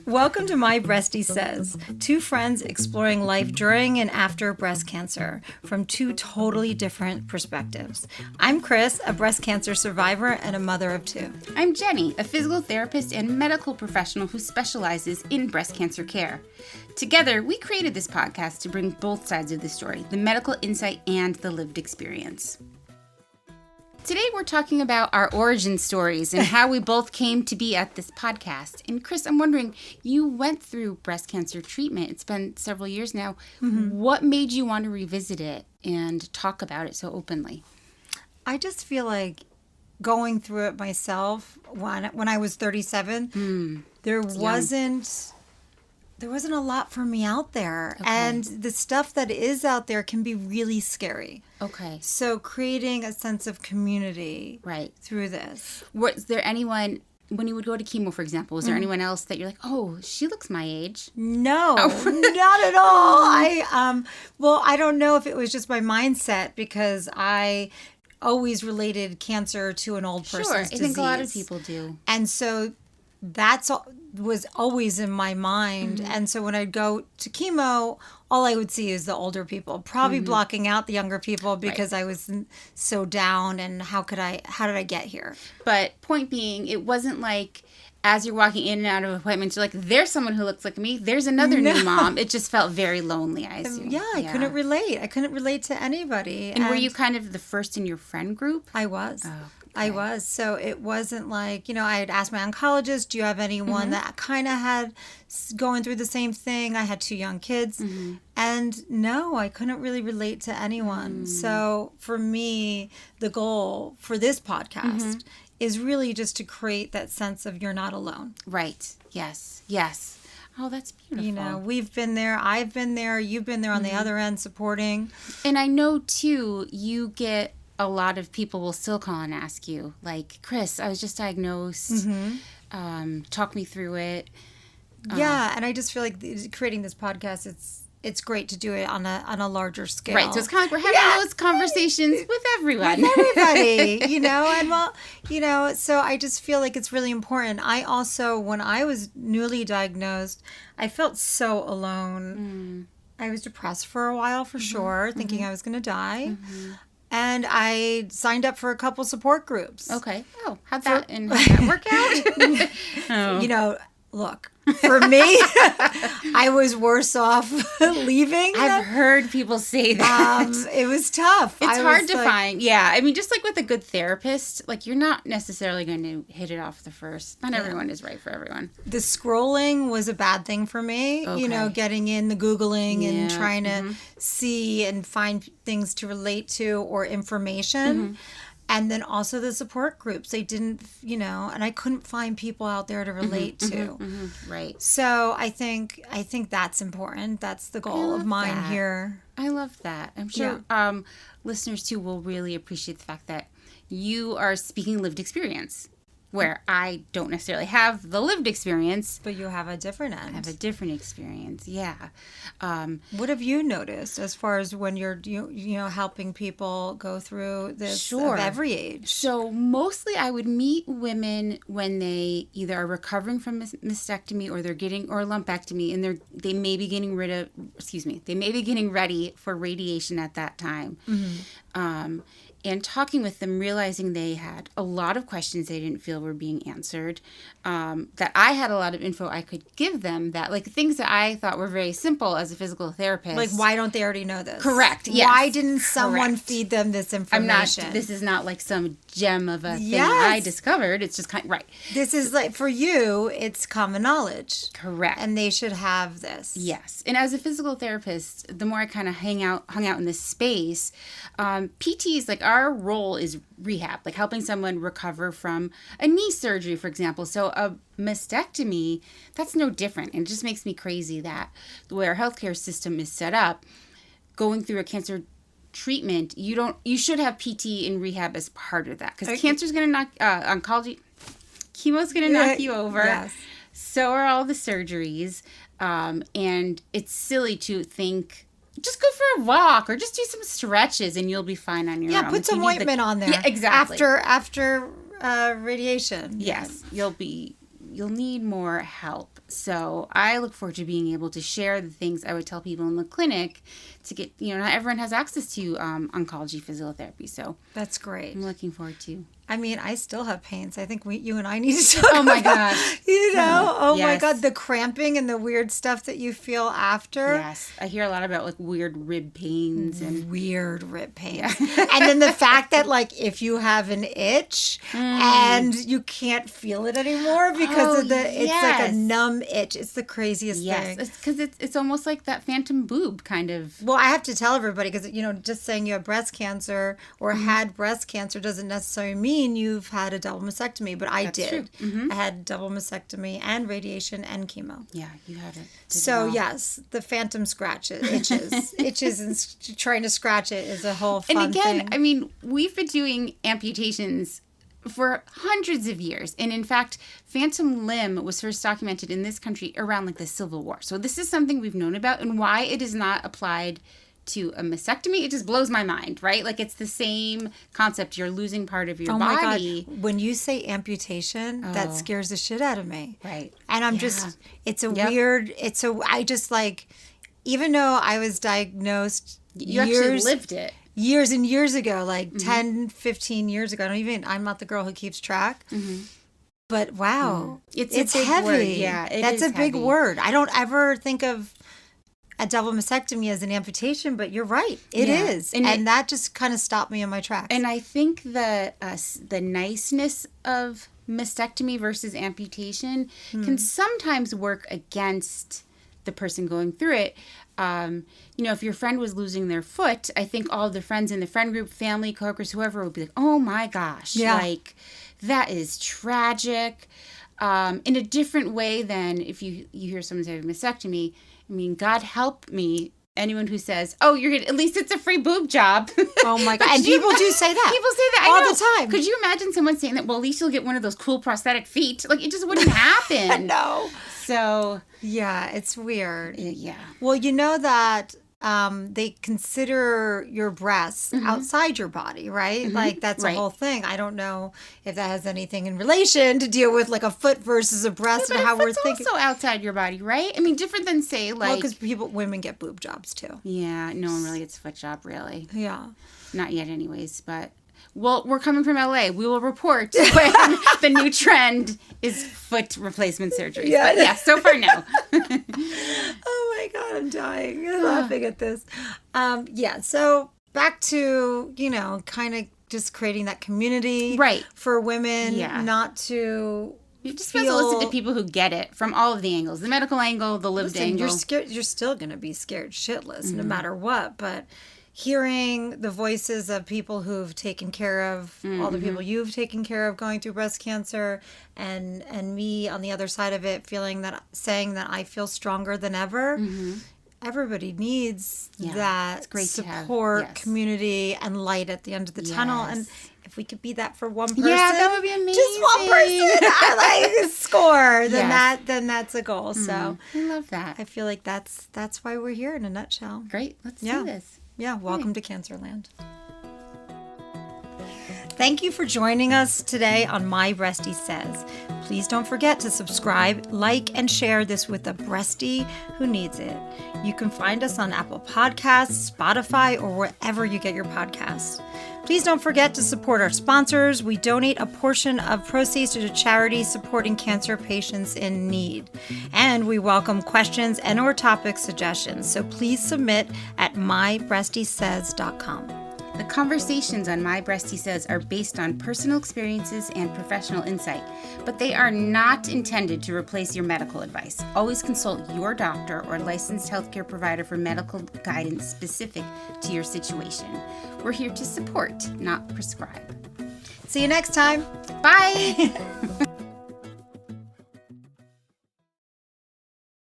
Welcome to My Breastie Says, two friends exploring life during and after breast cancer from two totally different perspectives. I'm Chris, a breast cancer survivor and a mother of two. I'm Jenni, a physical therapist and medical professional who specializes in breast cancer care. Together, we created this podcast to bring both sides of the story, the medical insight and the lived experience. Today, we're talking about our origin stories and how we both came to be at this podcast. And Chris, I'm wondering, you went through breast cancer treatment. It's been several years now. Mm-hmm. What made you want to revisit it and talk about it so openly? I just feel like going through it myself when I was 37, there wasn't a lot for me out there. Okay. And the stuff that is out there can be really scary. Okay. So creating a sense of community through this. Was there anyone, when you would go to chemo, for example, was there anyone else that you're like, oh, she looks my age? No, not at all. I don't know if it was just my mindset because I always related cancer to an old person's disease. I think a lot of people do. And so was always in my mind. Mm-hmm. And so when I'd go to chemo, all I would see is the older people, probably blocking out the younger people because I was so down and how did I get here? But point being, it wasn't like as you're walking in and out of appointments, you're like, there's someone who looks like me. There's another new mom. It just felt very lonely, I assume. Yeah, I couldn't relate. I couldn't relate to anybody. And were you kind of the first in your friend group? I was. Oh. I was. So it wasn't like, I had asked my oncologist, do you have anyone that kind of had going through the same thing? I had 2 young kids. Mm-hmm. And no, I couldn't really relate to anyone. So for me, the goal for this podcast is really just to create that sense of you're not alone. Right. Yes. Yes. Oh, that's beautiful. We've been there. I've been there. You've been there on the other end supporting. And I know, too, you get a lot of people will still call and ask you, like, Chris, I was just diagnosed. Talk me through it. Yeah, and I just feel like creating this podcast, it's great to do it on a larger scale. Right, so it's kind of like we're having those conversations with everyone. With everybody, and so I just feel like it's really important. I also, when I was newly diagnosed, I felt so alone. I was depressed for a while, for sure, thinking I was going to die. And I signed up for a couple support groups. Okay. Oh, how'd that work out? Look, for me, I was worse off leaving. I've heard people say that. It was tough. It's hard to find. Yeah. I mean, just like with a good therapist, like you're not necessarily going to hit it off the first. Not everyone is right for everyone. The scrolling was a bad thing for me. Okay. Getting in the Googling and trying to see and find things to relate to or information. And then also the support groups. They didn't, and I couldn't find people out there to relate to. Right. So I think that's important. That's the goal of mine here. I love that. I'm sure listeners, too, will really appreciate the fact that you are speaking lived experience, where I don't necessarily have the lived experience. But you have a different end. I have a different experience, yeah. What have you noticed as far as when you're, helping people go through this of every age? So mostly I would meet women when they either are recovering from mastectomy or they're getting, or lumpectomy, and they may be getting ready for radiation at that time. And talking with them, realizing they had a lot of questions they didn't feel were being answered, that I had a lot of info I could give them, that like things that I thought were very simple as a physical therapist. Like, why don't they already know this? Correct. Yes. Why didn't someone feed them this information? This is not like some gem of a thing I discovered. It's just This is like, for you, it's common knowledge. Correct. And they should have this. Yes. And as a physical therapist, the more I kind of hung out in this space, PTs, like our role is rehab, like helping someone recover from a knee surgery, for example. So a mastectomy, that's no different. And it just makes me crazy that the way our healthcare system is set up, going through a cancer treatment, you should have PT and rehab as part of that, because cancer's going to knock chemo's going to knock you over. Yes. So are all the surgeries, and it's silly to think just go for a walk or just do some stretches and you'll be fine on your own. Yeah, put some ointment on there. Yeah, exactly. After radiation. Yes, you'll be you'll need more help. So I look forward to being able to share the things I would tell people in the clinic to get, not everyone has access to oncology physiotherapy. So that's great. I'm looking forward to. I mean, I still have pains. I think you and I need to talk Oh my gosh. Oh my Yes. God, the cramping and the weird stuff that you feel after. Yes. I hear a lot about like weird rib pains and weird rib pains. And then the fact that like if you have an itch and you can't feel it anymore because of it's like a numb itch. It's the craziest thing. Yes, because it's almost like that phantom boob kind of. Well, I have to tell everybody because, just saying you have breast cancer or had breast cancer doesn't necessarily mean you've had a double mastectomy, but I did. True. I had double mastectomy and radiation and chemo. Yeah, you had it. So yes, the phantom itches and trying to scratch it is a whole fun And again, thing. I mean, we've been doing amputations for hundreds of years. And in fact, phantom limb was first documented in this country around like the Civil War. So this is something we've known about, and why it is not applied to a mastectomy, it just blows my mind, right? Like it's the same concept. You're losing part of your body. My God. When you say amputation, that scares the shit out of me. Right. And I'm just, it's a weird, I just like, even though I was diagnosed You actually lived it. Years and years ago, like 10, 15 years ago. I'm not the girl who keeps track. But wow, it's a big heavy. word. Yeah, that's a big heavy. word. I don't ever think of a double mastectomy as an amputation, but you're right. It is. And that just kind of stopped me in my tracks. And I think the niceness of mastectomy versus amputation can sometimes work against the person going through it. If your friend was losing their foot, I think all the friends in the friend group, family, coworkers, whoever would be like, oh my gosh, like that is tragic. In a different way than if you hear someone say mastectomy. I mean, God help me. Anyone who says, "Oh, you're good," at least it's a free boob job. Oh my God! And people do say that. People say that all the time. Could you imagine someone saying that? Well, at least you'll get one of those cool prosthetic feet. Like it just wouldn't happen. No. So yeah, it's weird. Yeah. Well, you know that they consider your breasts outside your body, right? Like that's a whole thing. I don't know if that has anything in relation to deal with like a foot versus a breast and how we're thinking. Also outside your body, right? I mean, different than say like. Well, because women get boob jobs too. Yeah, no one really gets a foot job, really. Yeah. Not yet, anyways, but. Well, we're coming from LA. We will report when the new trend is foot replacement surgery. Yeah. But yeah, so far, no. Oh my God, I'm dying. I'm laughing at this. So back to, kind of just creating that community for women, not to You just have to listen to people who get it from all of the angles. The medical angle, the lived angle. You're still going to be scared shitless no matter what, but hearing the voices of people who've taken care of all the people you've taken care of going through breast cancer and me on the other side of it saying that I feel stronger than ever. Everybody needs that support, community, and light at the end of the tunnel. And if we could be that for one person, that would be amazing. Just one person, I like score. Then that's a goal. So I love that. I feel like that's why we're here in a nutshell. Great, let's do this. Yeah, welcome to Cancerland. Thank you for joining us today on My Breastie Says. Please don't forget to subscribe, like, and share this with a breastie who needs it. You can find us on Apple Podcasts, Spotify, or wherever you get your podcasts. Please don't forget to support our sponsors. We donate a portion of proceeds to charities supporting cancer patients in need. And we welcome questions and or topic suggestions. So please submit at mybreastiesays.com. The conversations on My Breastie Says are based on personal experiences and professional insight, but they are not intended to replace your medical advice. Always consult your doctor or licensed healthcare provider for medical guidance specific to your situation. We're here to support, not prescribe. See you next time. Bye!